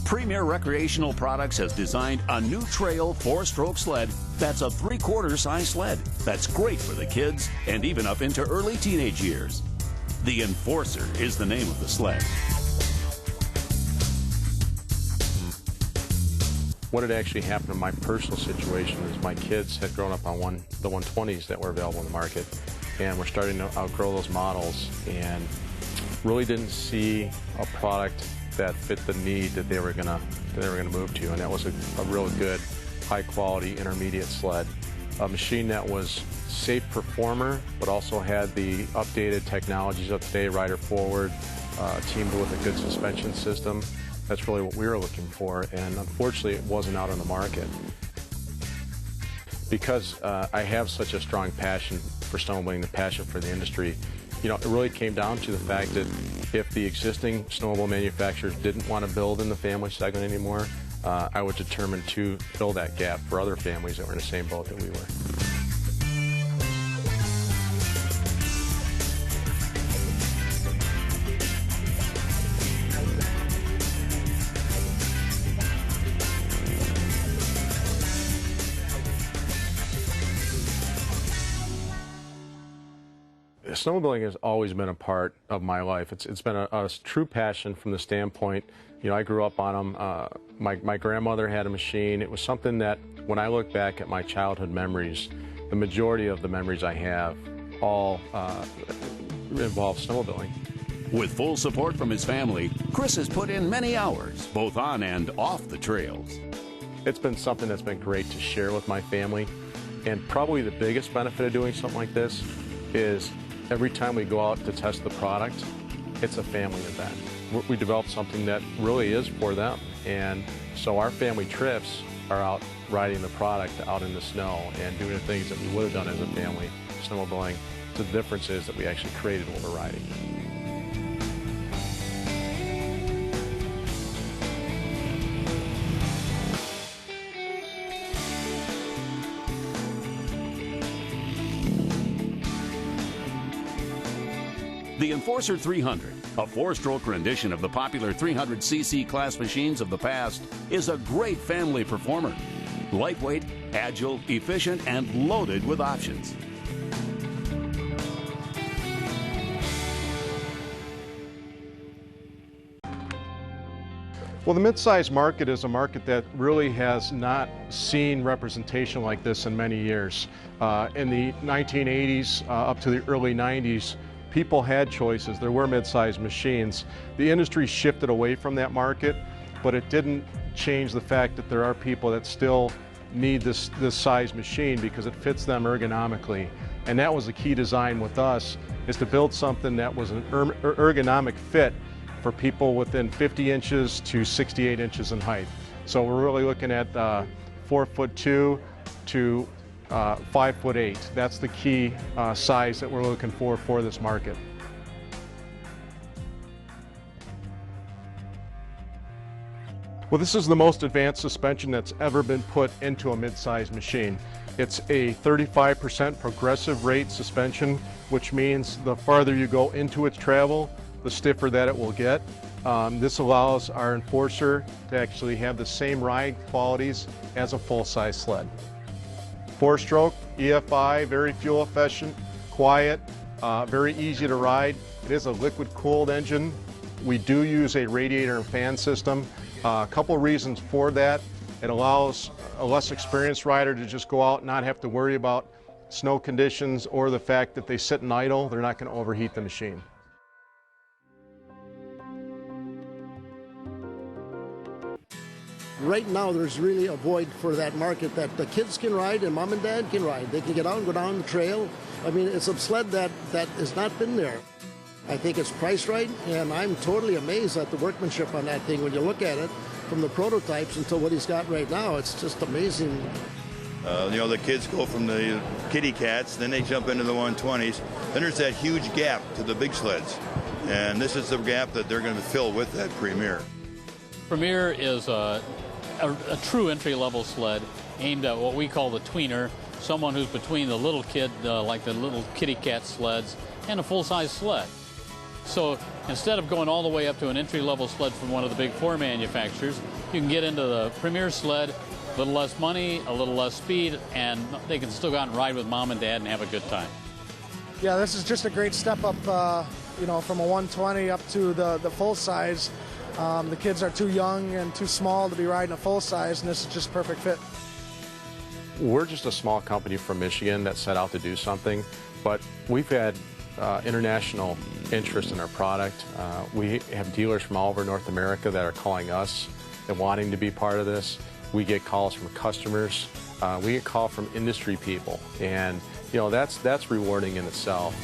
Premier Recreational Products has designed a new trail 4-stroke sled that's a 3/4 size sled. That's great for the kids and even up into early teenage years. The Enforcer is the name of the sled. What had actually happened in my personal situation is my kids had grown up on the 120s that were available in the market, and we're starting to outgrow those models and really didn't see a product that fit the need that they were gonna move to, and that was a real good, high-quality, intermediate sled. A machine that was safe performer, but also had the updated technologies of today, rider forward, teamed with a good suspension system. That's really what we were looking for, and unfortunately it wasn't out on the market. Because I have such a strong passion for snowmobiling, the passion for the industry, you know, it really came down to the fact that if the existing snowmobile manufacturers didn't want to build in the family segment anymore, I was determined to fill that gap for other families that were in the same boat that we were. Snowmobiling has always been a part of my life. It's been a true passion from the standpoint, you know, I grew up on them. My grandmother had a machine. It was something that when I look back at my childhood memories, the majority of the memories I have all involve snowmobiling. With full support from his family, Chris has put in many hours, both on and off the trails. It's been something that's been great to share with my family, and probably the biggest benefit of doing something like this is every time we go out to test the product, it's a family event. We developed something that really is for them, and so our family trips are out riding the product out in the snow and doing the things that we would have done as a family snowmobiling. The difference is that we actually created what we're riding. The Enforcer 300, a 4-stroke rendition of the popular 300cc class machines of the past, is a great family performer. Lightweight, agile, efficient, and loaded with options. Well, the mid-size market is a market that really has not seen representation like this in many years. In the 1980s up to the early 90s, people had choices. There were mid-size machines. The industry shifted away from that market, but it didn't change the fact that there are people that still need this size machine because it fits them ergonomically. And that was the key design with us, is to build something that was an ergonomic fit for people within 50 inches to 68 inches in height. So we're really looking at 4'2" to 5'8". That's the key size that we're looking for this market. Well, this is the most advanced suspension that's ever been put into a mid-size machine. It's a 35% progressive rate suspension, which means the farther you go into its travel, the stiffer that it will get. This allows our Enforcer to actually have the same ride qualities as a full-size sled. 4-stroke, EFI, very fuel efficient, quiet, very easy to ride. It is a liquid-cooled engine. We do use a radiator and fan system. A couple reasons for that. It allows a less experienced rider to just go out and not have to worry about snow conditions or the fact that they sit and idle, they're not going to overheat the machine. Right now, there's really a void for that market that the kids can ride and mom and dad can ride. They can get out and go down the trail. I mean, it's a sled that has not been there. I think it's priced right, and I'm totally amazed at the workmanship on that thing. When you look at it, from the prototypes until what he's got right now, it's just amazing. You know, the kids go from the kitty cats, then they jump into the 120s. Then there's that huge gap to the big sleds. And this is the gap that they're going to fill with that Premier. Premier is a true entry-level sled aimed at what we call the tweener, someone who's between the little kid, like the little kitty cat sleds, and a full-size sled. So instead of going all the way up to an entry-level sled from one of the big four manufacturers, you can get into the Premier sled, a little less money, a little less speed, and they can still go out and ride with mom and dad and have a good time. Yeah, this is just a great step up, from a 120 up to the full size. The kids are too young and too small to be riding a full size, and this is just a perfect fit. We're just a small company from Michigan that set out to do something, but we've had international interest in our product. We have dealers from all over North America that are calling us and wanting to be part of this. We get calls from customers. We get calls from industry people, and that's rewarding in itself.